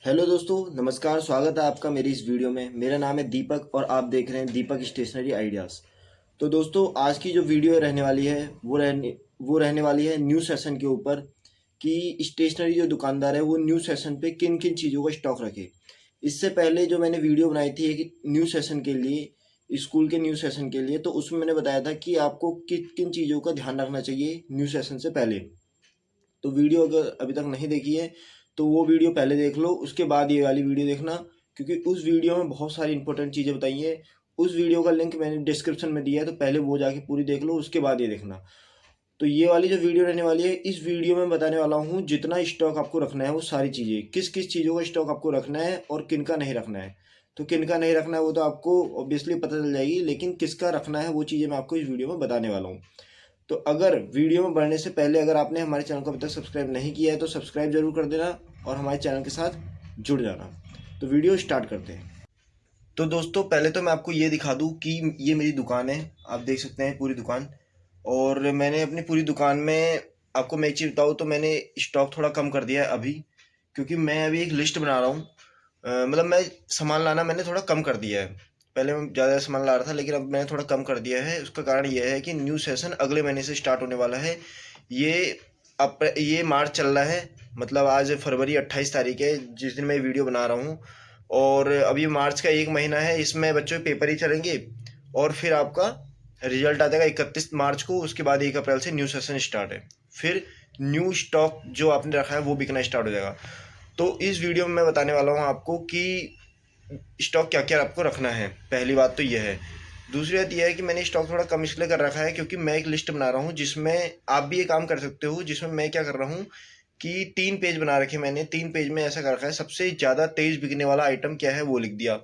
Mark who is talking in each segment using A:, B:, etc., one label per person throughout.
A: Hello दोस्तों, नमस्कार। स्वागत है आपका मेरी इस वीडियो में। मेरा नाम है दीपक और आप देख रहे हैं दीपक स्टेशनरी आइडियाज़। तो दोस्तों, आज की जो वीडियो रहने वाली है वो रहने वाली है न्यू सेशन के ऊपर कि स्टेशनरी जो दुकानदार है वो न्यू सेशन पे किन किन चीज़ों का स्टॉक रखे। इससे पहले जो मैंने वीडियो बनाई थी एक न्यू सेशन के लिए, स्कूल के न्यू सेशन के लिए, तो उसमें मैंने बताया था कि आपको किन किन चीज़ों का ध्यान रखना चाहिए न्यू सेशन से पहले। तो वीडियो अगर अभी तक नहीं देखी है तो वो वीडियो पहले देख लो, उसके बाद ये वाली वीडियो देखना, क्योंकि उस वीडियो में बहुत सारी इंपॉर्टेंट चीज़ें बताई हैं। उस वीडियो का लिंक मैंने डिस्क्रिप्शन में दिया है, तो पहले वो जाके पूरी देख लो, उसके बाद ये देखना। तो ये वाली जो वीडियो रहने वाली है, इस वीडियो में बताने वाला हूँ जितना स्टॉक आपको रखना है वो सारी चीज़ें, किस किस चीज़ों का स्टॉक आपको रखना है और किन का नहीं रखना है। तो किन का नहीं रखना है वो तो आपको ऑब्वियसली पता चल जाएगी, लेकिन किसका रखना है वो चीज़ें मैं आपको इस वीडियो में बताने वाला हूँ। तो अगर वीडियो में बढ़ने से पहले अगर आपने हमारे चैनल को अभी तक सब्सक्राइब नहीं किया है तो सब्सक्राइब जरूर कर देना और हमारे चैनल के साथ जुड़ जाना। तो वीडियो स्टार्ट करते हैं। तो दोस्तों, पहले तो मैं आपको ये दिखा दूँ कि ये मेरी दुकान है। आप देख सकते हैं पूरी दुकान। और मैंने अपनी पूरी दुकान में, आपको मैं एक चीज़ बताऊँ तो मैंने स्टॉक थोड़ा कम कर दिया है अभी, क्योंकि मैं अभी एक लिस्ट बना रहा हूँ। मतलब मैं सामान लाना मैंने थोड़ा कम कर दिया है। पहले मैं ज़्यादा सामान ला रहा था, लेकिन अब मैंने थोड़ा कम कर दिया है। उसका कारण ये है कि न्यू सेशन अगले महीने से स्टार्ट होने वाला है। ये ये मार्च चल रहा है, मतलब आज फरवरी 28 तारीख है जिस दिन मैं वीडियो बना रहा हूँ। और अब ये मार्च का एक महीना है, इसमें बच्चों के पेपर ही चलेंगे और फिर आपका रिजल्ट आ जाएगा 31 मार्च को। उसके बाद 1 अप्रैल से न्यू सेशन स्टार्ट है। फिर न्यू स्टॉक जो आपने रखा है वो बिकना स्टार्ट हो जाएगा। तो इस वीडियो में मैं बताने वाला हूँ आपको कि स्टॉक क्या क्या आपको रखना है। पहली बात तो यह है। दूसरी बात यह है कि मैंने स्टॉक थोड़ा कम इसलिए कर रखा है क्योंकि मैं एक लिस्ट बना रहा हूँ जिसमें आप भी ये काम कर सकते हो, जिसमें मैं क्या कर रहा हूँ कि 3 पेज बना रखे मैंने। 3 पेज में ऐसा कर रखा है, सबसे ज़्यादा तेज बिकने वाला आइटम क्या है वो लिख दिया।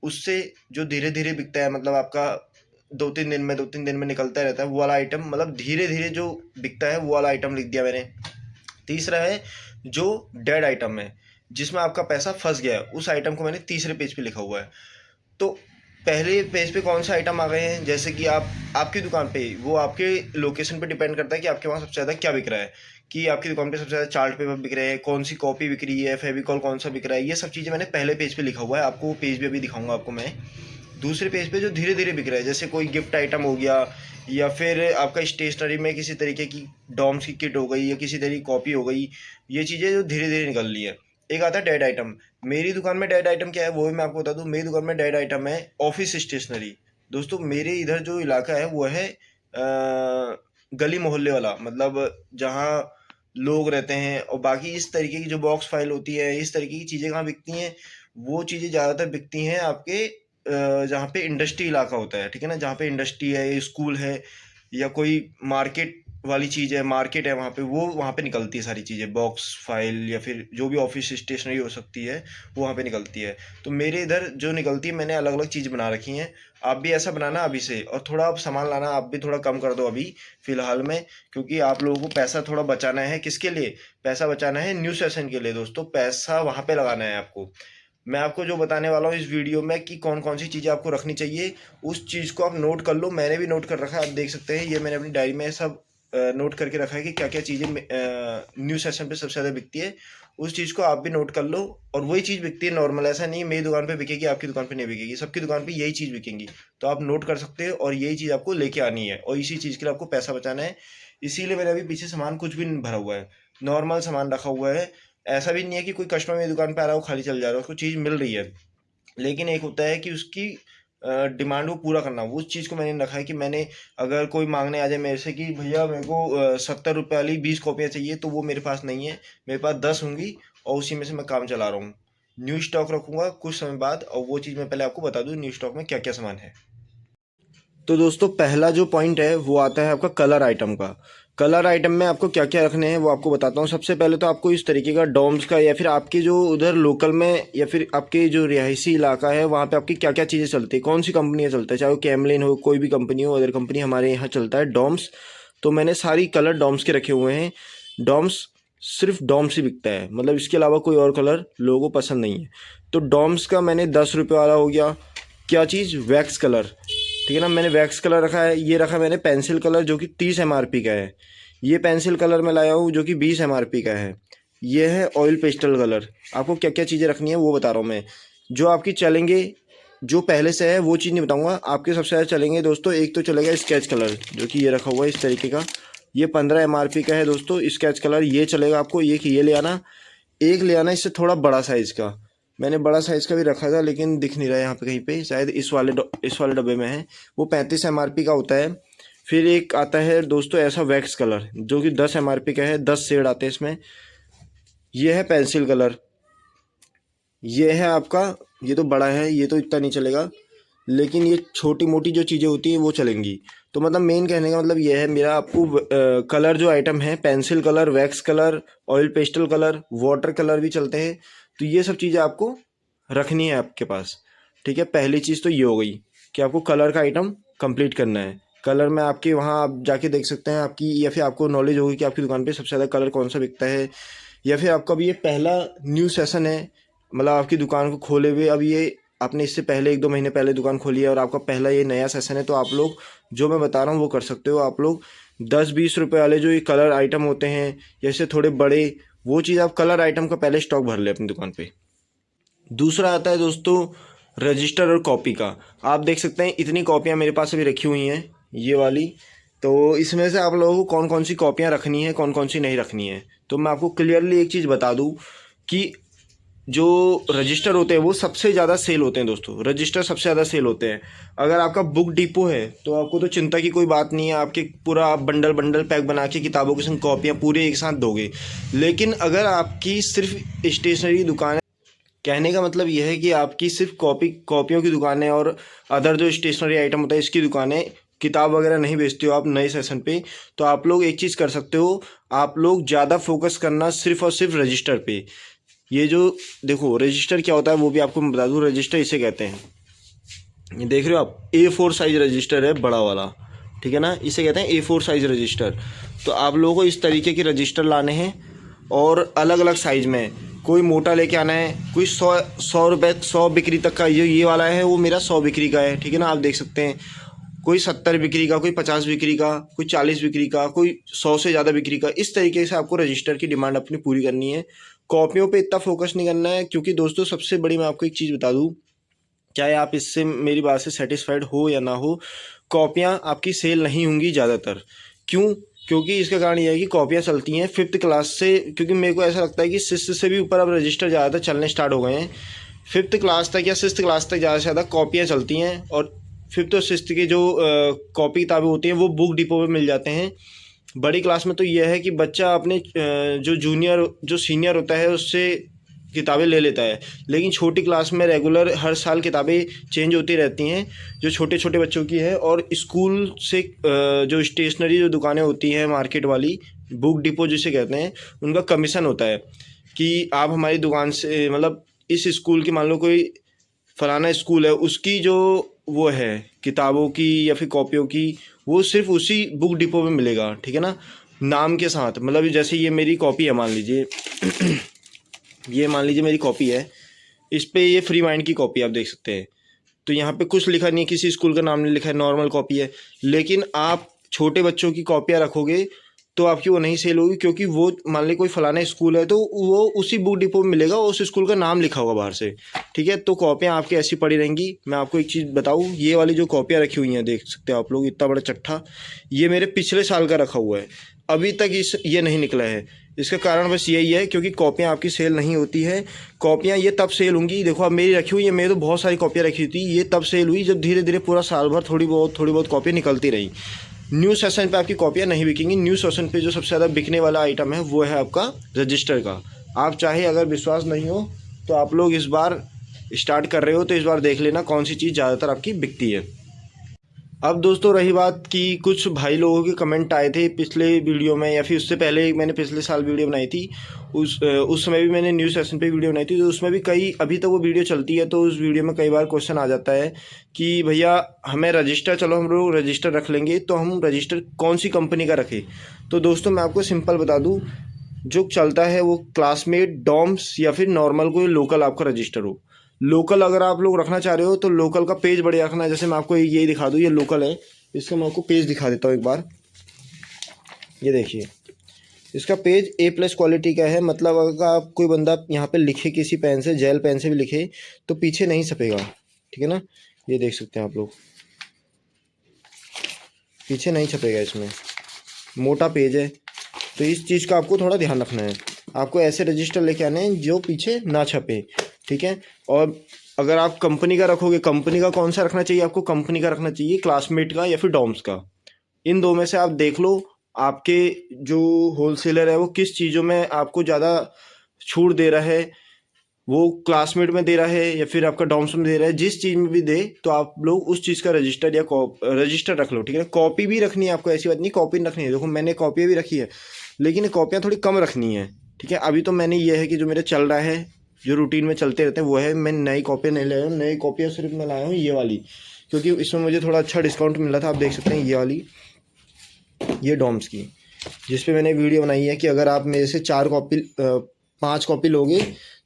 A: उससे जो धीरे धीरे बिकता है, मतलब आपका 2-3 दिन में निकलता रहता है, वो वाला आइटम, मतलब धीरे धीरे जो बिकता है वो वाला आइटम लिख दिया मैंने। तीसरा है जो डेड आइटम है, जिसमें आपका पैसा फंस गया है, उस आइटम को मैंने तीसरे पेज पे लिखा हुआ है। तो पहले पेज पे कौन से आइटम आ गए हैं, जैसे कि आप, आपकी दुकान पे, वो आपके लोकेशन पे डिपेंड करता है कि आपके वहाँ सबसे ज़्यादा क्या बिक रहा है। कि आपकी दुकान पे सबसे ज़्यादा चार्ट पेपर बिक रहे हैं, कौन सी कॉपी बिक रही है, फेविकॉल कौन सा बिक रहा है, ये सब चीज़ें मैंने पहले पेज पे लिखा हुआ है। आपको वो पेज भी अभी दिखाऊंगा आपको मैं। दूसरे पेज पे जो धीरे धीरे बिक रहा है, जैसे कोई गिफ्ट आइटम हो गया, या फिर आपका स्टेशनरी में किसी तरीके की डॉम्स की किट हो गई, या किसी तरह की कॉपी हो गई, ये चीज़ें जो धीरे धीरे निकल रही है। एक आता है डेड आइटम। मेरी दुकान में डेड आइटम क्या है वो भी मैं आपको बता दूं। मेरी दुकान में डेड आइटम है ऑफिस स्टेशनरी। दोस्तों, मेरे इधर जो इलाका है वो है गली मोहल्ले वाला, मतलब जहाँ लोग रहते हैं। और बाकी इस तरीके की जो बॉक्स फाइल होती है, इस तरीके की चीज़ें कहाँ बिकती हैं, वो चीज़ें ज़्यादातर बिकती हैं आपके जहाँ पे इंडस्ट्री इलाका होता है, ठीक है ना, जहाँ पे इंडस्ट्री है, स्कूल है, या कोई मार्केट वाली चीज़ है, मार्केट है, वहाँ पे वो, वहाँ पे निकलती है सारी चीज़ें, बॉक्स फाइल या फिर जो भी ऑफिस स्टेशनरी हो सकती है, वो वहाँ पे निकलती है। तो मेरे इधर जो निकलती है, मैंने अलग अलग चीज़ बना रखी हैं। आप भी ऐसा बनाना अभी से, और थोड़ा आप सामान लाना आप भी थोड़ा कम कर दो अभी फ़िलहाल में, क्योंकि आप लोगों को पैसा थोड़ा बचाना है। किसके लिए पैसा बचाना है? न्यू सेशन के लिए दोस्तों। पैसा वहाँ पे लगाना है आपको। मैं आपको जो बताने वाला हूँ इस वीडियो में कि कौन कौन सी चीज़ें आपको रखनी चाहिए, उस चीज़ को आप नोट कर लो। मैंने भी नोट कर रखा है, आप देख सकते हैं, ये मैंने अपनी डायरी में सब नोट करके रखा है कि क्या क्या चीज़ें न्यू सेशन पे सबसे ज़्यादा बिकती है। उस चीज़ को आप भी नोट कर लो। और वही चीज़ बिकती है नॉर्मल, ऐसा नहीं है मेरी दुकान पे बिकेगी आपकी दुकान पे नहीं बिकेगी, सबकी दुकान पे यही चीज़ बिकेंगी। तो आप नोट कर सकते हो, और यही चीज़ आपको लेके आनी है, और इसी चीज़ के लिए आपको पैसा बचाना है। इसीलिए मैंने अभी पीछे सामान कुछ भी नहीं भरा हुआ है, नॉर्मल सामान रखा हुआ है। ऐसा भी नहीं है कि कोई कस्टमर मेरी दुकान पे आ रहा हो खाली चल जा रहा है, उसको चीज़ मिल रही है। लेकिन एक होता है कि उसकी डिमांड को पूरा करना, उस चीज़ को मैंने रखा है कि मैंने, अगर कोई मांगने आ जाए मेरे से कि भैया मेरे को 70 रुपये वाली 20 कॉपियाँ चाहिए, तो वो मेरे पास नहीं है। मेरे पास 10 होंगी और उसी में से मैं काम चला रहा हूँ। न्यू स्टॉक रखूँगा कुछ समय बाद, और वो चीज़ मैं पहले आपको बता दूँ न्यू स्टॉक में क्या क्या सामान है। तो दोस्तों, पहला जो पॉइंट है वो आता है आपका कलर आइटम का। कलर आइटम में आपको क्या क्या रखने हैं वो आपको बताता हूँ। सबसे पहले तो आपको इस तरीके का डॉम्स का, या फिर आपके जो उधर लोकल में, या फिर आपके जो रिहायशी इलाका है वहाँ पे आपकी क्या क्या चीज़ें चलती है, कौन सी कंपनियाँ चलता है, चाहे वो कैमलिन हो, कोई भी कंपनी हो, अदर कंपनी, हमारे यहाँ चलता है डॉम्स। तो मैंने सारी कलर डॉम्स के रखे हुए हैं। डॉम्स, सिर्फ डॉम्स ही बिकता है, मतलब इसके अलावा कोई और कलर लोगों को पसंद नहीं है। तो डॉम्स का मैंने 10 रुपये वाला हो गया। क्या चीज़? वैक्स कलर, ठीक है ना। मैंने वैक्स कलर रखा है। ये रखा मैंने पेंसिल कलर, जो कि 30 MRP का है। ये पेंसिल कलर मैं लाया हूँ जो कि 20 MRP का है। ये है ऑयल पेस्टल कलर। आपको क्या क्या चीज़ें रखनी है वो बता रहा हूँ मैं। जो आपकी चलेंगे, जो पहले से है वो चीज़ नहीं बताऊंगा, आपके सबसे ज़्यादा चलेंगे दोस्तों। एक तो चलेगा स्केच कलर, जो कि ये रखा हुआ है इस तरीके का। ये 15 MRP का है दोस्तों स्केच कलर। ये चलेगा आपको, ये ले आना। एक ले आना इससे थोड़ा बड़ा साइज़ का। मैंने बड़ा साइज़ का भी रखा था लेकिन दिख नहीं रहा है यहाँ पे कहीं पे, शायद इस वाले डब्बे में है। वो 35 MRP का होता है। फिर एक आता है दोस्तों ऐसा वैक्स कलर, जो कि 10 MRP का है। 10 शेड आते हैं इसमें। ये है पेंसिल कलर। ये है आपका, ये तो बड़ा है, ये तो इतना नहीं चलेगा, लेकिन ये छोटी मोटी जो चीज़ें होती हैं वो चलेंगी। तो मतलब मेन कहने का मतलब ये है मेरा, आपको कलर जो आइटम है, pencil colour, wax colour, oil pastel colour, water colour भी चलते हैं। तो ये सब चीज़ें आपको रखनी है आपके पास। ठीक है, पहली चीज़ तो ये हो गई कि आपको कलर का आइटम कंप्लीट करना है। कलर में आपके वहाँ आप जाके देख सकते हैं आपकी, या फिर आपको नॉलेज होगी कि आपकी दुकान पे सबसे ज़्यादा कलर कौन सा बिकता है। या फिर आपका भी ये पहला न्यू सेशन है, मतलब आपकी दुकान को खोले हुए अब ये आपने इससे पहले 1-2 महीने पहले दुकान खोली है और आपका पहला ये नया सेशन है, तो आप लोग जो मैं बता रहा हूँ वो कर सकते हो। आप लोग 10-20 रुपये वाले जो ये कलर आइटम होते हैं, जैसे थोड़े बड़े, वो चीज़ आप कलर आइटम का पहले स्टॉक भर ले अपनी दुकान पे। दूसरा आता है दोस्तों रजिस्टर और कॉपी का। आप देख सकते हैं इतनी कॉपियाँ मेरे पास अभी रखी हुई हैं, ये वाली। तो इसमें से आप लोगों को कौन कौन सी कॉपियाँ रखनी है, कौन कौन सी नहीं रखनी है। तो मैं आपको क्लियरली एक चीज़ बता दूँ कि जो रजिस्टर होते हैं वो सबसे ज़्यादा सेल होते हैं दोस्तों। रजिस्टर सबसे ज़्यादा सेल होते हैं। अगर आपका बुक डिपो है तो आपको तो चिंता की कोई बात नहीं है, आपके पूरा आप बंडल बंडल पैक बना के किताबों के संग कॉपियाँ पूरे एक साथ दोगे। लेकिन अगर आपकी सिर्फ स्टेशनरी दुकान है, कहने का मतलब यह है कि आपकी सिर्फ कॉपियों की दुकान है और अदर जो स्टेशनरी आइटम होता है इसकी दुकान है, किताब वगैरह नहीं बेचते हो आप नए सेशन पे, तो आप लोग एक चीज़ कर सकते हो। आप लोग ज़्यादा फोकस करना सिर्फ और सिर्फ रजिस्टर पे। ये जो देखो रजिस्टर क्या होता है वो भी आपको मैं बता दूँ। रजिस्टर इसे कहते हैं, ये देख रहे हो आप, A4 साइज रजिस्टर है बड़ा वाला, ठीक है ना, इसे कहते हैं A4 साइज रजिस्टर। तो आप लोगों को इस तरीके के रजिस्टर लाने हैं और अलग अलग साइज़ में। कोई मोटा लेके आना है, कोई 100 रुपये 100 बिक्री तक का, ये वाला है वो मेरा 100 बिक्री का है, ठीक है ना, आप देख सकते हैं। कोई 70 बिक्री का, कोई 50 बिक्री का, कोई 40 बिक्री का, कोई 100 से ज़्यादा बिक्री का। इस तरीके से आपको रजिस्टर की डिमांड अपनी पूरी करनी है। कॉपियों पे इतना फोकस नहीं करना है, क्योंकि दोस्तों सबसे बड़ी मैं आपको एक चीज़ बता दूँ, चाहे आप इससे मेरी बात से सेटिस्फाइड हो या ना हो, कॉपियाँ आपकी सेल नहीं होंगी ज़्यादातर। क्यों? क्योंकि इसका कारण यह है कि कॉपियाँ चलती हैं 5th क्लास से, क्योंकि मेरे को ऐसा लगता है कि 6th से भी ऊपर अब रजिस्टर ज़्यादातर चलने स्टार्ट हो गए हैं। 5th क्लास तक या 6th क्लास तक ज़्यादा से ज़्यादा कॉपियाँ चलती हैं, और 5th और 6th की जो कॉपी किताबें होती हैं वो बुक डिपो पे मिल जाते हैं। बड़ी क्लास में तो यह है कि बच्चा अपने जो सीनियर होता है उससे किताबें ले लेता है, लेकिन छोटी क्लास में रेगुलर हर साल किताबें चेंज होती रहती हैं जो छोटे छोटे बच्चों की है। और स्कूल से जो स्टेशनरी जो दुकानें होती हैं मार्केट वाली, बुक डिपो जिसे कहते हैं, उनका कमीशन होता है कि आप हमारी दुकान से, मतलब इस स्कूल की, मान लो कोई फलाना स्कूल है, उसकी जो वो है किताबों की या फिर कॉपियों की, वो सिर्फ उसी बुक डिपो में मिलेगा, ठीक है ना, नाम के साथ। मतलब जैसे ये मेरी कॉपी है मान लीजिए ये मान लीजिए मेरी कॉपी है, इस पे ये फ्री माइंड की कॉपी आप देख सकते हैं। तो यहाँ पे कुछ लिखा नहीं है, किसी स्कूल का नाम नहीं लिखा है, नॉर्मल कॉपी है। लेकिन आप छोटे बच्चों की कॉपियाँ रखोगे तो आपकी वो नहीं सेल होगी, क्योंकि वो मान ली कोई फलाना स्कूल है तो वो उसी बुक डिपो में मिलेगा, उस स्कूल का नाम लिखा होगा बाहर से, ठीक है। तो कॉपियाँ आपकी ऐसी पड़ी रहेंगी। मैं आपको एक चीज़ बताऊँ, ये वाली जो कॉपियाँ रखी हुई हैं देख सकते हो आप लोग, इतना बड़ा चट्टा, ये मेरे पिछले साल का रखा हुआ है, अभी तक ये नहीं निकला है। इसका कारण बस यही है क्योंकि कॉपियाँ आपकी सेल नहीं होती है। कॉपियाँ ये तब सेल होंगी, देखो अब मेरी रखी हुई है, मेरी तो बहुत सारी कॉपियाँ रखी थी, ये तब सेल हुई जब धीरे धीरे पूरा साल भर थोड़ी बहुत कॉपियाँ निकलती रही। न्यू सेशन पे आपकी कॉपियाँ नहीं बिकेंगी। न्यू सेशन पे जो सबसे ज़्यादा बिकने वाला आइटम है वो है आपका रजिस्टर का। आप चाहे अगर विश्वास नहीं हो तो आप लोग इस बार स्टार्ट कर रहे हो तो इस बार देख लेना कौन सी चीज़ ज़्यादातर आपकी बिकती है। अब दोस्तों रही बात कि कुछ भाई लोगों के कमेंट आए थे पिछले वीडियो में, या फिर उससे पहले मैंने पिछले साल वीडियो बनाई थी, उस समय भी मैंने न्यू सेशन पे वीडियो बनाई थी, तो उसमें भी कई, अभी तक वो वीडियो चलती है, तो उस वीडियो में कई बार क्वेश्चन आ जाता है कि भैया हमें रजिस्टर, चलो हम लोग रजिस्टर रख लेंगे, तो हम रजिस्टर कौन सी कंपनी का रखें। तो दोस्तों मैं आपको सिंपल बता दूँ, जो चलता है वो क्लासमेट, डॉम्स या फिर नॉर्मल कोई लोकल आपका रजिस्टर हो। लोकल अगर आप लोग रखना चाह रहे हो तो लोकल का पेज बढ़िया रखना है। जैसे मैं आपको यही दिखा दूँ, ये लोकल है, इसका मैं आपको पेज दिखा देता हूँ एक बार। ये देखिए, इसका पेज A+ क्वालिटी का है, मतलब अगर आप कोई बंदा यहाँ पे लिखे किसी पेन से, जेल पेन से भी लिखे तो पीछे नहीं छपेगा, ठीक है ना। ये देख सकते हैं आप लोग, पीछे नहीं छपेगा, इसमें मोटा पेज है। तो इस चीज़ का आपको थोड़ा ध्यान रखना है, आपको ऐसे रजिस्टर लेके आने हैं जो पीछे ना छपे, ठीक है। और अगर आप कंपनी का रखोगे, कंपनी का कौन सा रखना चाहिए आपको, कंपनी का रखना चाहिए क्लासमेट का या फिर डॉम्स का। इन दो में से आप देख लो आपके जो होलसेलर है वो किस चीज़ों में आपको ज़्यादा छूट दे रहा है, वो क्लासमेट में दे रहा है या फिर आपका डॉम्स में दे रहा है। जिस चीज़ में भी दे तो आप लोग उस चीज़ का रजिस्टर या रजिस्टर रख लो, ठीक है। कॉपी भी रखनी है आपको, ऐसी बात नहीं कॉपी नहीं रखनी है। देखो मैंने कॉपियाँ भी रखी है, लेकिन कॉपियाँ थोड़ी कम रखनी है, ठीक है। अभी तो मैंने ये है कि जो मेरा चल रहा है, जो रूटीन में चलते रहते हैं वो है। मैं नई कॉपियाँ नहीं लाया हूँ, नई कॉपियाँ सिर्फ मैं लाया हूँ ये वाली, क्योंकि इसमें मुझे थोड़ा अच्छा डिस्काउंट मिल रहा था। आप देख सकते हैं ये वाली, ये डॉम्स की, जिस पे मैंने वीडियो बनाई है कि अगर आप मेरे से 5 कॉपी लोगे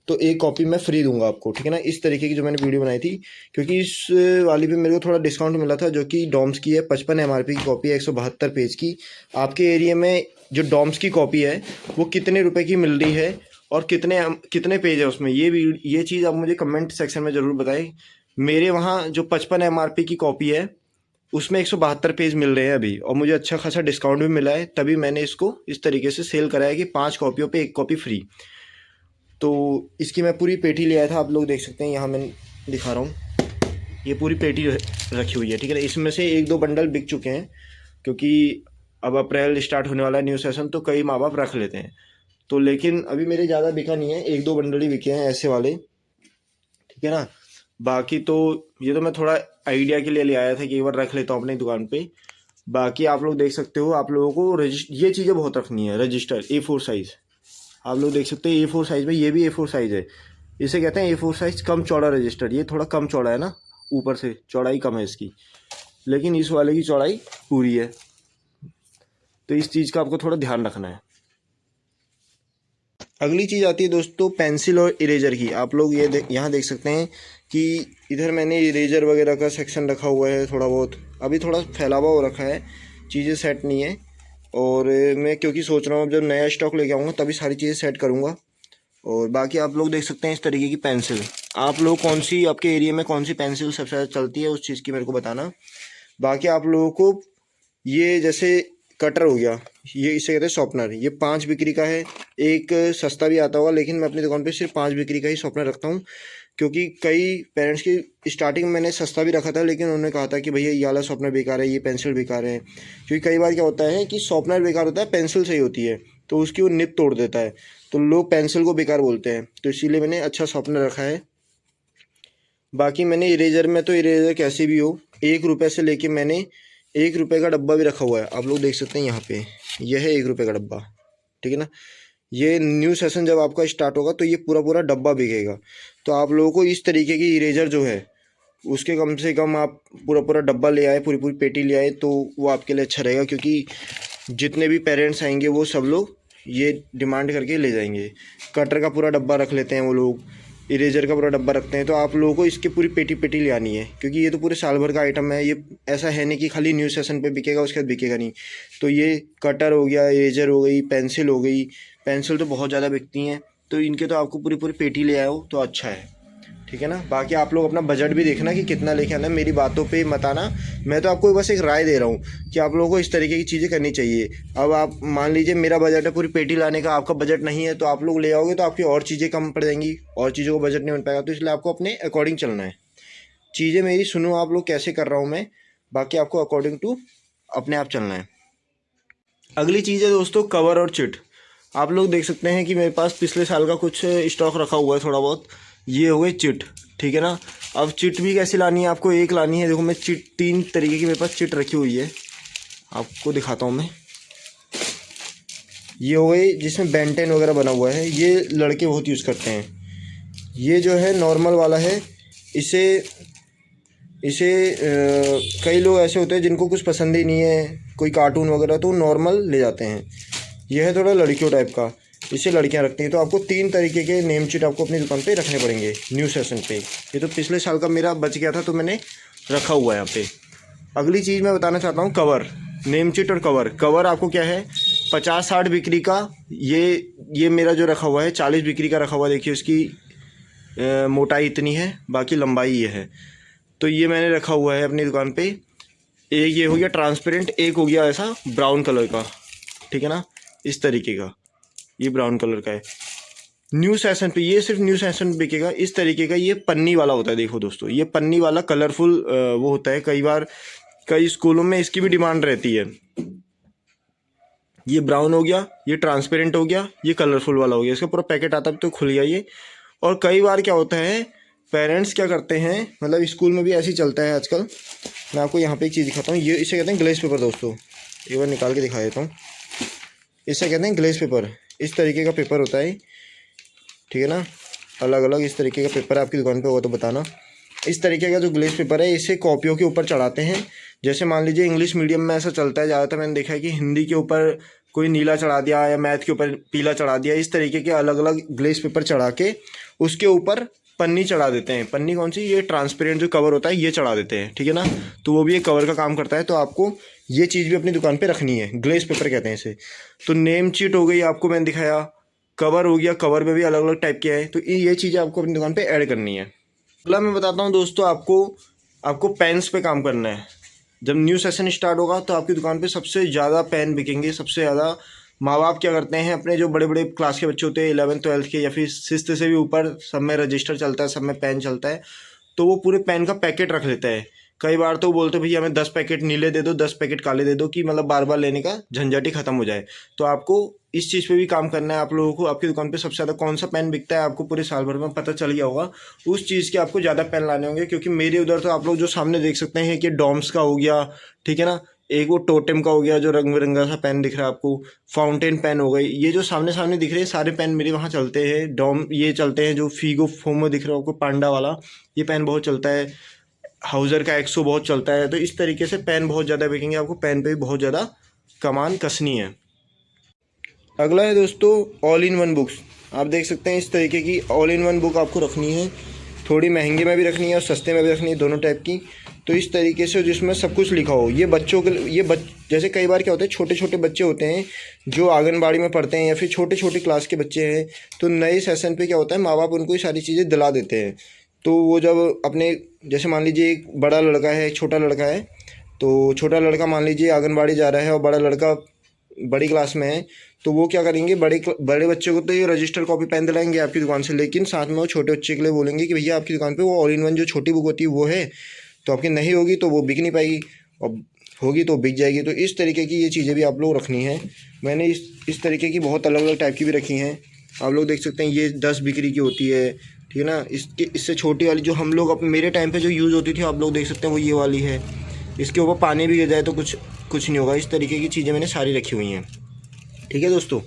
A: तो 1 कॉपी मैं फ्री दूंगा आपको, ठीक है ना। इस तरीके की जो मैंने वीडियो बनाई थी, क्योंकि इस वाली पे मेरे को थोड़ा डिस्काउंट मिला था, जो कि डॉम्स की है। 55 MRP की कॉपी है, 172 पेज की। आपके एरिया में जो डॉम्स की कॉपी है वो कितने रुपए की मिल रही है और कितने पेज है उसमें, ये चीज़ आप मुझे कमेंट सेक्शन में ज़रूर बताएं। मेरे वहाँ जो 55 MRP की कॉपी है उसमें 172 पेज मिल रहे हैं अभी, और मुझे अच्छा खासा डिस्काउंट भी मिला है, तभी मैंने इसको इस तरीके से सेल करा है कि 5 कॉपियों पे 1 कॉपी फ्री। तो इसकी मैं पूरी पेटी ले आया था, आप लोग देख सकते हैं, यहाँ मैं दिखा रहा हूँ, ये पूरी पेटी रखी हुई है, ठीक है। इसमें से 1-2 बंडल बिक चुके हैं, क्योंकि अब अप्रैल स्टार्ट होने वाला है न्यू सेशन, तो कई माँ बाप रख लेते हैं। तो लेकिन अभी मेरे ज़्यादा बिका नहीं है, 1-2 बंडल ही बिके हैं ऐसे वाले, ठीक है ना। बाकी तो ये तो मैं थोड़ा आइडिया के लिए ले आया था कि एक बार रख लेता हूँ अपनी दुकान पे। बाकी आप लोग देख सकते हो, आप लोगों को ये चीज़ें बहुत रखनी है। रजिस्टर A4 साइज़, आप लोग देख सकते हैं A4 साइज़ में, ये भी A4 साइज़ है। इसे कहते हैं A4 साइज़ कम चौड़ा रजिस्टर। ये थोड़ा कम चौड़ा है ना, ऊपर से चौड़ाई कम है इसकी, लेकिन इस वाले की चौड़ाई पूरी है। तो इस चीज़ का आपको थोड़ा ध्यान रखना है। अगली चीज़ आती है दोस्तों पेंसिल और इरेजर की। आप लोग यहाँ देख सकते हैं कि इधर मैंने इरेजर वगैरह का सेक्शन रखा हुआ है, थोड़ा बहुत अभी थोड़ा फैलावा हो रखा है, चीज़ें सेट नहीं है। और मैं क्योंकि सोच रहा हूँ जब नया स्टॉक लेके आऊँगा तभी सारी चीज़ें सेट करूँगा। और बाकी आप लोग देख सकते हैं इस तरीके की पेंसिल। आप लोग कौन सी, आपके एरिया में कौन सी पेंसिल सबसे ज़्यादा चलती है, उस चीज़ की मेरे को बताना। बाकी आप लोगों को ये जैसे कटर हो गया, ये इसे कहते हैं शॉर्पनर, ये 5 बिक्री का है। एक सस्ता भी आता होगा, लेकिन मैं अपनी दुकान पे सिर्फ 5 बिक्री का ही शॉर्पनर रखता हूँ, क्योंकि कई पेरेंट्स की स्टार्टिंग में मैंने सस्ता भी रखा था, लेकिन उन्होंने कहा था कि भैया ये वाला शॉर्पनर बेकार है, ये पेंसिल बेकार है। क्योंकि कई बार क्या होता है कि शॉर्पनर बेकार होता है, पेंसिल सही होती है, तो उसकी वो निब तोड़ देता है, तो लोग पेंसिल को बेकार बोलते हैं। तो इसीलिए मैंने अच्छा शॉर्पनर रखा है। बाकी मैंने इरेजर में, तो इरेजर कैसे भी हो, 1 रुपये से लेके मैंने 1 रुपये का डब्बा भी रखा हुआ है। आप लोग देख सकते हैं यहाँ पे, यह है 1 रुपये का डब्बा, ठीक है ना। ये न्यू सेशन जब आपका स्टार्ट होगा तो ये पूरा पूरा डब्बा बिकेगा। तो आप लोगों को इस तरीके की इरेजर जो है उसके कम से कम आप पूरा पूरा डब्बा ले आए, पूरी पूरी पेटी ले आए, तो वो आपके लिए अच्छा रहेगा। क्योंकि जितने भी पेरेंट्स आएंगे वो सब लोग ये डिमांड करके ले जाएंगे। कटर का पूरा डब्बा रख लेते हैं वो लोग, इरेजर का पूरा डब्बा रखते हैं। तो आप लोगों को इसकी पूरी पेटी पेटी ले आनी है, क्योंकि ये तो पूरे साल भर का आइटम है। ये ऐसा है नहीं कि खाली न्यू सेशन पे बिकेगा उसके बाद बिकेगा नहीं। तो ये कटर हो गया, इरेजर हो गई, पेंसिल हो गई, पेंसिल तो बहुत ज़्यादा बिकती हैं, तो इनके तो आपको पूरी पूरी पेटी ले आओ तो अच्छा है, ठीक है ना। बाकी आप लोग अपना बजट भी देखना कि कितना लेके आना है, मेरी बातों पे मत आना। मैं तो आपको बस एक राय दे रहा हूँ कि आप लोगों को इस तरीके की चीज़ें करनी चाहिए। अब आप मान लीजिए मेरा बजट है पूरी पेटी लाने का, आपका बजट नहीं है, तो आप लोग ले आओगे तो आपकी और चीज़ें कम पड़ जाएंगी, और चीज़ों को बजट नहीं बन पाएगा। तो इसलिए आपको अपने अकॉर्डिंग चलना है। चीज़ें मेरी सुनो आप लोग कैसे कर रहा हूँ मैं, बाकी आपको अकॉर्डिंग टू अपने आप चलना है। अगली चीज़ है दोस्तों कवर और चिट। आप लोग देख सकते हैं कि मेरे पास पिछले साल का कुछ स्टॉक रखा हुआ है थोड़ा बहुत। ये हो गई चिट, ठीक है ना। अब चिट भी कैसे लानी है, आपको एक लानी है। देखो मैं चिट 3 तरीके की मेरे पास चिट रखी हुई है, आपको दिखाता हूँ मैं। ये हो गई जिसमें बेंटेन वगैरह बना हुआ है, ये लड़के बहुत यूज़ करते हैं। ये जो है नॉर्मल वाला है, इसे कई लोग ऐसे होते हैं जिनको कुछ पसंद ही नहीं है, कोई कार्टून वगैरह, तो नॉर्मल ले जाते हैं। यह है थोड़ा लड़कियों टाइप का, इसे लड़कियां रखती हैं। तो आपको 3 तरीके के नेम चिट आपको अपनी दुकान पे रखने पड़ेंगे न्यू सेशन पे। ये तो पिछले साल का मेरा बच गया था तो मैंने रखा हुआ है यहाँ पे। अगली चीज़ मैं बताना चाहता हूँ कवर, नेम चिट और कवर। कवर आपको क्या है, 50-60 बिक्री का, ये मेरा जो रखा हुआ है 40 बिक्री का रखा हुआ। देखिए उसकी मोटाई इतनी है, बाकी लंबाई ये है। तो ये मैंने रखा हुआ है अपनी दुकान पे। एक ये हो गया ट्रांसपेरेंट, एक हो गया ऐसा ब्राउन कलर का, ठीक है ना, इस तरीके का। ये ब्राउन कलर का है। न्यू सेशन पे, ये सिर्फ न्यू सेशन पे बिकेगा इस तरीके का। ये पन्नी वाला होता है। देखो दोस्तों, ये पन्नी वाला कलरफुल वो होता है। कई बार कई स्कूलों में इसकी भी डिमांड रहती है। ये ब्राउन हो गया, ये ट्रांसपेरेंट हो गया, ये कलरफुल वाला हो गया। इसका पूरा पैकेट आता है तो खुल गया ये। और कई बार क्या होता है, पेरेंट्स क्या करते हैं, मतलब स्कूल में भी ऐसे ही चलता है आजकल। मैं आपको यहाँ पे एक चीज़ दिखाता हूँ। ये इसे कहते हैं ग्लेस पेपर दोस्तों। एक बार निकाल के दिखा देता हूँ। इसे कहते हैं ग्लेस पेपर। इस तरीके का पेपर होता है, ठीक है ना। अलग अलग इस तरीके का पेपर आपकी दुकान पे होगा तो बताना। इस तरीके का जो ग्लेस पेपर है, इसे कॉपियों के ऊपर चढ़ाते हैं। जैसे मान लीजिए इंग्लिश मीडियम में ऐसा चलता है ज़्यादातर, मैंने देखा है कि हिंदी के ऊपर कोई नीला चढ़ा दिया या मैथ के ऊपर पीला चढ़ा दिया। इस तरीके के अलग अलग ग्लेस पेपर चढ़ा के उसके ऊपर पन्नी चढ़ा देते हैं। पन्नी कौन सी, ये ट्रांसपेरेंट जो कवर होता है ये चढ़ा देते हैं, ठीक है ना। तो वो भी एक कवर का काम करता है। तो आपको ये चीज़ भी अपनी दुकान पे रखनी है। ग्लेस पेपर कहते हैं इसे। तो नेम शीट हो गई, आपको मैंने दिखाया। कवर हो गया, कवर में भी अलग अलग टाइप के है। तो ये चीज़ें आपको अपनी दुकान पे ऐड करनी है। अगला मैं बताता हूँ दोस्तों, आपको पेन्स पे काम करना है। जब न्यू सेशन स्टार्ट होगा तो आपकी दुकान पे सबसे ज़्यादा पेन बिकेंगे। सबसे ज़्यादा माँ बाप क्या करते हैं, अपने जो बड़े बड़े क्लास के बच्चे होते हैं 11th 12th के या फिर 6th से भी ऊपर, सब में रजिस्टर चलता है, सब में पेन चलता है। तो वो पूरे पेन का पैकेट रख लेता है। कई बार तो बोलते भैया हमें 10 पैकेट नीले दे दो, 10 पैकेट काले दे दो, कि मतलब बार बार लेने का झंझट ही खत्म हो जाए। तो आपको इस चीज़ पे भी काम करना है। आप लोगों को आपकी दुकान पे सबसे ज़्यादा कौन सा पेन बिकता है आपको पूरे साल भर में पता चल गया होगा। उस चीज़ के आपको ज़्यादा पेन लाने होंगे। क्योंकि मेरे उधर तो आप लोग जो सामने देख सकते हैं कि डॉम्स का हो गया, ठीक है ना, एक वो टोटेम का हो गया जो रंग बिरंगा सा पेन दिख रहा है आपको, फाउंटेन पेन हो गई। ये जो सामने सामने दिख रहे हैं सारे पेन मेरे वहाँ चलते हैं। डॉम ये चलते हैं, जो फीगो फोमो दिख रहा है आपको पांडा वाला, ये पेन बहुत चलता है। हाउज़र का एक्सो बहुत चलता है। तो इस तरीके से पेन बहुत ज़्यादा बिकेंगे। आपको पेन पे भी बहुत ज़्यादा कमान कसनी है। अगला है दोस्तों ऑल इन वन बुक्स। आप देख सकते हैं इस तरीके की ऑल इन वन बुक आपको रखनी है। थोड़ी महंगे में भी रखनी है और सस्ते में भी रखनी है, दोनों टाइप की। तो इस तरीके से जिसमें सब कुछ लिखा हो। ये बच्चों के जैसे कई बार क्या होता है, छोटे छोटे बच्चे होते हैं जो आंगनबाड़ी में पढ़ते हैं या फिर छोटे छोटे क्लास के बच्चे हैं। तो नए सेशन पे क्या होता है, माँ बाप उनको ये सारी चीज़ें दिला देते हैं। तो वो जब अपने, जैसे मान लीजिए एक बड़ा लड़का है, एक छोटा लड़का है। तो छोटा लड़का मान लीजिए आंगनबाड़ी जा रहा है और बड़ा लड़का बड़ी क्लास में है। तो वो क्या करेंगे, बड़े बच्चे को तो ये रजिस्टर कॉपी पेन दिलाएंगे आपकी दुकान से, लेकिन साथ में वो छोटे बच्चे के लिए बोलेंगे कि भैया आपकी दुकान पे वो ऑल इन वन जो छोटी बुक होती है वो है। तो आपकी नहीं होगी तो वो बिक नहीं पाएगी, और होगी तो बिक जाएगी। तो इस तरीके की ये चीज़ें भी आप लोग रखनी है। मैंने इस तरीके की बहुत अलग अलग टाइप की भी रखी हैं। आप लोग देख सकते हैं ये 10 बिक्री की होती है, ठीक है ना। इससे छोटी वाली जो हम लोग मेरे टाइम पे जो यूज़ होती थी आप लोग देख सकते हैं वो ये वाली है। इसके ऊपर पानी भी गिर जाए तो कुछ नहीं होगा। इस तरीके की चीज़ें मैंने सारी रखी हुई हैं, ठीक है दोस्तों।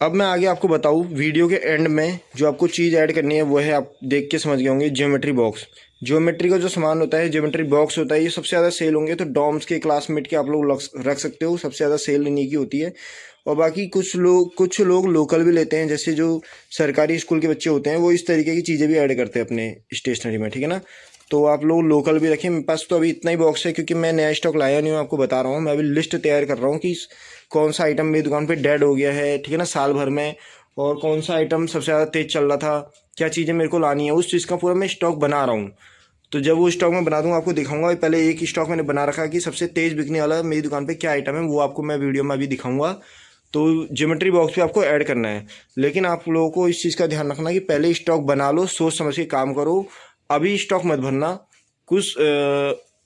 A: अब मैं आगे आपको बताऊँ, वीडियो के एंड में जो आपको चीज़ ऐड करनी है वो है, आप देख के समझ गए होंगे, ज्योमेट्री बॉक्स। ज्योमेट्री का जो सामान होता है, ज्योमेट्री बॉक्स होता है, ये सबसे ज़्यादा सेल होंगे। तो डॉम्स के, क्लासमेट के आप लोग रख सकते हो, सबसे ज़्यादा सेल इन्हीं की होती है। और बाकी कुछ लोग लोकल भी लेते हैं, जैसे जो सरकारी स्कूल के बच्चे होते हैं वो इस तरीके की चीज़ें भी ऐड करते हैं अपने स्टेशनरी में, ठीक है ना। तो आप लोग लोकल भी रखें। मेरे पास तो अभी इतना ही बॉक्स है क्योंकि मैं नया स्टॉक लाया नहीं हूँ, आपको बता रहा हूँ। मैं अभी लिस्ट तैयार कर रहा हूँ कि कौन सा आइटम मेरी दुकान पे डेड हो गया है, ठीक है ना, साल भर में, और कौन सा आइटम सबसे ज़्यादा तेज़ चल रहा था, क्या चीज़ें मेरे को लानी है, उस चीज़ का पूरा मैं स्टॉक बना रहा हूँ। तो जब वो स्टॉक मैं बना दूँगा आपको दिखाऊंगा। पहले एक स्टॉक मैंने बना रखा है कि सबसे तेज़ बिकने वाला मेरी दुकान पे क्या आइटम है, वो आपको मैं वीडियो में अभी दिखाऊंगा। तो ज्योमेट्री बॉक्स पे आपको ऐड करना है। लेकिन आप लोगों को इस चीज़ का ध्यान रखना कि पहले स्टॉक बना लो, सोच समझ के काम करो। अभी स्टॉक मत भरना।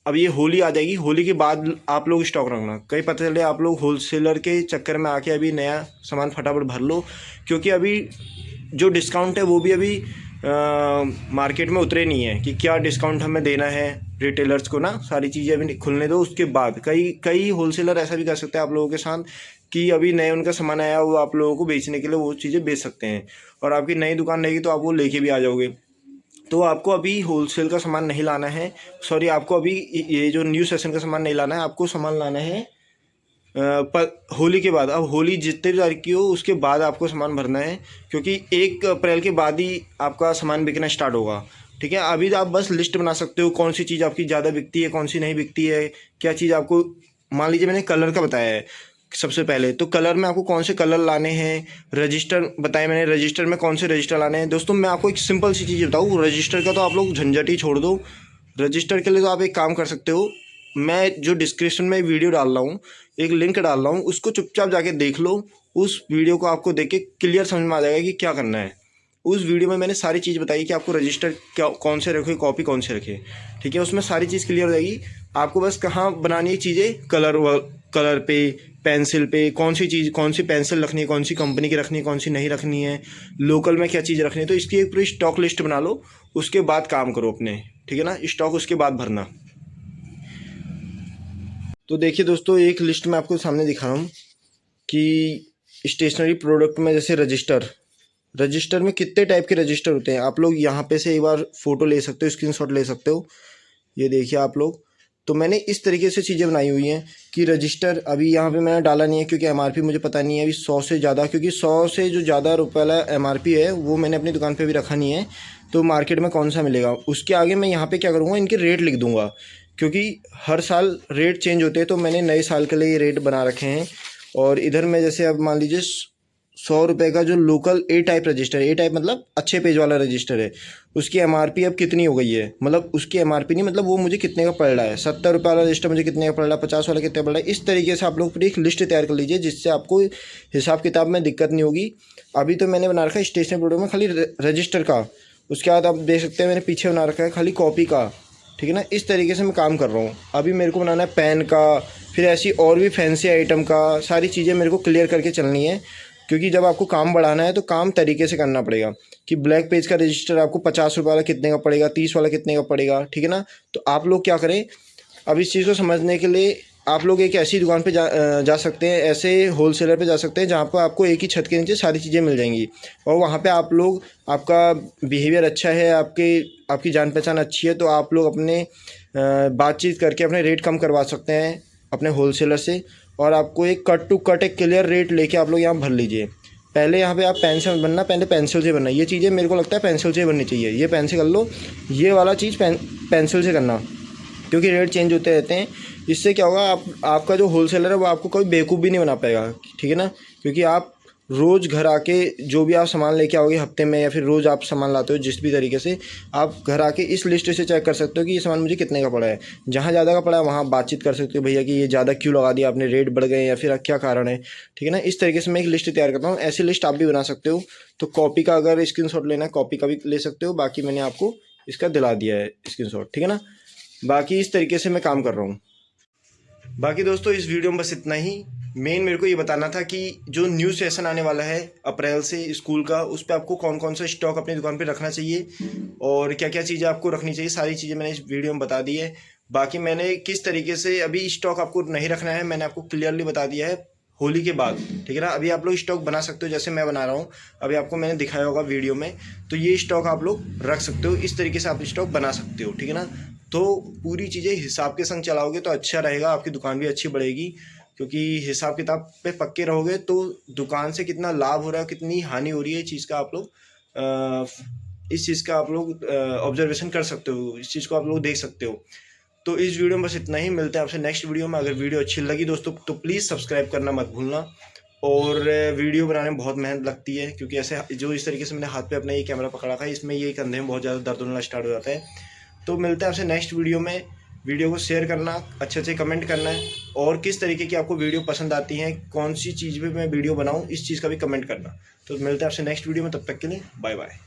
A: अब ये होली आ जाएगी, होली के बाद आप लोग स्टॉक रखना। कहीं पता चले आप लोग होलसेलर के चक्कर में आके अभी नया सामान फटाफट भर लो। क्योंकि अभी जो डिस्काउंट है वो भी अभी मार्केट में उतरे नहीं है कि क्या डिस्काउंट हमें देना है रिटेलर्स को ना। सारी चीज़ें अभी खुलने दो, उसके बाद कई होलसेलर ऐसा भी कर सकते हैं आप लोगों के साथ कि अभी नए उनका सामान आया वो आप लोगों को बेचने के लिए वो चीज़ें बेच सकते हैं। और आपकी नई दुकान रहेगी तो आप वो लेके भी आ जाओगे। तो आपको अभी होलसेल का सामान नहीं लाना है, सॉरी, आपको अभी ये जो न्यू सेशन का सामान नहीं लाना है, आपको सामान लाना है पर होली के बाद। अब होली जितने भी तारीख की हो उसके बाद आपको सामान भरना है, क्योंकि 1 अप्रैल के बाद ही आपका सामान बिकना स्टार्ट होगा, ठीक है। अभी आप बस लिस्ट बना सकते हो कौन सी चीज़ आपकी ज़्यादा बिकती है, कौन सी नहीं बिकती है, क्या चीज़ आपको, मान लीजिए मैंने कलर का बताया है। सबसे पहले तो कलर में आपको कौन से कलर लाने हैं, रजिस्टर बताए मैंने, रजिस्टर में कौन से रजिस्टर लाने हैं। दोस्तों मैं आपको एक सिंपल सी चीज़ बताऊँ, रजिस्टर का तो आप लोग झंझट ही छोड़ दो। रजिस्टर के लिए तो आप एक काम कर सकते हो, मैं जो डिस्क्रिप्शन में वीडियो डाल रहा हूँ, एक लिंक डाल रहा हूँ, उसको चुपचाप जाके देख लो। उस वीडियो को आपको देख के क्लियर समझ में आ जाएगा कि क्या करना है। उस वीडियो में मैंने सारी चीज़ बताई कि आपको रजिस्टर क्या कौन से रखे, कॉपी कौन से रखे, ठीक है। उसमें सारी चीज़ क्लियर हो जाएगी। आपको बस कहाँ बनानी है चीज़ें, कलर पे, पेंसिल पे, कौन सी चीज़, कौन सी पेंसिल रखनी है, कौन सी कंपनी की रखनी है, कौन सी नहीं रखनी है, लोकल में क्या चीज़ रखनी है। तो इसकी एक पूरी स्टॉक लिस्ट बना लो, उसके बाद काम करो अपने, ठीक है ना। स्टॉक उसके बाद भरना। तो देखिए दोस्तों, एक लिस्ट मैं आपको सामने दिखा रहा हूँ कि स्टेशनरी प्रोडक्ट में जैसे रजिस्टर में कितने टाइप के रजिस्टर होते हैं। आप लोग यहाँ पे से एक बार फ़ोटो ले सकते हो, स्क्रीनशॉट ले सकते हो। ये देखिए आप लोग, तो मैंने इस तरीके से चीज़ें बनाई हुई हैं कि रजिस्टर अभी यहाँ पे मैंने डाला नहीं है क्योंकि एमआरपी मुझे पता नहीं है अभी 100 से ज़्यादा, क्योंकि 100 से जो ज़्यादा रुपये वाला एमआरपी है वो मैंने अपनी दुकान पे भी रखा नहीं है, तो मार्केट में कौन सा मिलेगा। उसके आगे मैं यहाँ पे क्या करूँगा, इनके रेट लिख दूँगा, क्योंकि हर साल रेट चेंज होते हैं। तो मैंने नए साल के लिए ये रेट बना रखे हैं। और इधर में जैसे अब मान लीजिए 100 रुपये का जो लोकल ए टाइप रजिस्टर, ए टाइप मतलब अच्छे पेज वाला रजिस्टर है, उसकी एमआरपी अब कितनी हो गई है, मतलब उसकी एमआरपी नहीं, मतलब वो मुझे कितने का पड़ रहा है। 70 रुपये वाला रजिस्टर मुझे कितने का पड़ रहा है, 50 वाला कितने का पड़ रहा है। इस तरीके से आप लोग पूरी एक लिस्ट तैयार कर लीजिए, जिससे आपको हिसाब किताब में दिक्कत नहीं होगी। अभी तो मैंने बना रखा है स्टेशनरी प्रोडक्ट में खाली रजिस्टर का, उसके बाद आप देख सकते हैं मैंने पीछे बना रखा है खाली कॉपी का, ठीक है ना। इस तरीके से मैं काम कर रहा हूँ। अभी मेरे को बनाना है पेन का, फिर ऐसी और भी फैंसी आइटम का, सारी चीज़ें मेरे को क्लियर करके चलनी है। क्योंकि जब आपको काम बढ़ाना है तो काम तरीके से करना पड़ेगा कि ब्लैक पेज का रजिस्टर आपको 50 रुपये वाला कितने का पड़ेगा, 30 वाला कितने का पड़ेगा, ठीक है ना। तो आप लोग क्या करें, अब इस चीज़ को समझने के लिए आप लोग एक ऐसी दुकान पे जा सकते हैं, ऐसे होलसेलर पे जा सकते हैं जहाँ पर आपको एक ही छत के नीचे सारी चीज़ें मिल जाएंगी। और वहाँ पे आप लोग, आपका बिहेवियर अच्छा है, आपकी जान पहचान अच्छी है, तो आप लोग अपने बातचीत करके अपने रेट कम करवा सकते हैं अपने होलसेलर से। और आपको एक कट टू कट एक क्लियर रेट लेके आप लोग यहाँ भर लीजिए। पहले यहाँ पे आप पेन से बनना, पहले पेंसिल से बनना। ये चीज़ें मेरे को लगता है पेंसिल से बननी चाहिए। ये पेन से कर लो, ये वाला चीज़ पेंसिल से करना, क्योंकि रेट चेंज होते रहते हैं। इससे क्या होगा, आपका जो होलसेलर है वो आपको कोई बेवकूफ़ भी नहीं बना पाएगा, ठीक है ना। क्योंकि आप रोज़ घर आके जो भी आप सामान लेके आओगे हफ्ते में, या फिर रोज़ आप सामान लाते हो जिस भी तरीके से, आप घर आके इस लिस्ट से चेक कर सकते हो कि ये सामान मुझे कितने का पड़ा है। जहाँ ज़्यादा का पड़ा है वहाँ बातचीट कर सकते हो, भैया कि ये ज़्यादा क्यों लगा दिया आपने, रेट बढ़ गए या फिर क्या कारण है, ठीक है ना। इस तरीके से मैं एक लिस्ट तैयार करता हूँ। ऐसी लिस्ट आप भी बना सकते हो। तो कॉपी का अगर स्क्रीनशॉट लेना है, कॉपी का भी ले सकते हो। बाकी मैंने आपको इसका दिला दिया है स्क्रीनशॉट, ठीक है ना। बाकी इस तरीके से मैं काम कर रहा हूँ। बाकी दोस्तों इस वीडियो में बस इतना ही। मेन मेरे को ये बताना था कि जो न्यू सेशन आने वाला है अप्रैल से स्कूल का, उस पर आपको कौन कौन सा स्टॉक अपनी दुकान पे रखना चाहिए और क्या क्या चीज़ें आपको रखनी चाहिए, सारी चीज़ें मैंने इस वीडियो में बता दी है। बाकी मैंने किस तरीके से अभी स्टॉक आपको नहीं रखना है मैंने आपको क्लियरली बता दिया है होली के बाद, ठीक है ना। अभी आप लोग स्टॉक बना सकते हो, जैसे मैं बना रहा हूँ अभी आपको मैंने दिखाया होगा वीडियो में। तो ये स्टॉक आप लोग रख सकते हो, इस तरीके से आप स्टॉक बना सकते हो, ठीक है ना। तो पूरी चीज़ें हिसाब के संग चलाओगे तो अच्छा रहेगा, आपकी दुकान भी अच्छी बढ़ेगी। क्योंकि हिसाब किताब पे पक्के रहोगे तो दुकान से कितना लाभ हो रहा है, कितनी हानि हो रही है, इस चीज़ का आप लोग ऑब्जर्वेशन कर सकते हो, इस चीज़ को आप लोग देख सकते हो। तो इस वीडियो में बस इतना ही। मिलते हैं आपसे नेक्स्ट वीडियो में। अगर वीडियो अच्छी लगी दोस्तों तो प्लीज़ सब्सक्राइब करना मत भूलना। और वीडियो बनाने में बहुत मेहनत लगती है, क्योंकि ऐसे जो इस तरीके से मैंने हाथ पे अपना ये कैमरा पकड़ा था, इसमें ये कंधे में बहुत ज़्यादा दर्द होना स्टार्ट हो जाता है। तो मिलते हैं आपसे नेक्स्ट वीडियो में। वीडियो को शेयर करना, अच्छे अच्छे कमेंट करना है, और किस तरीके की आपको वीडियो पसंद आती है, कौन सी चीज़ पे मैं वीडियो बनाऊँ, इस चीज़ का भी कमेंट करना। तो मिलते हैं आपसे नेक्स्ट वीडियो में, तब तक के लिए बाय बाय।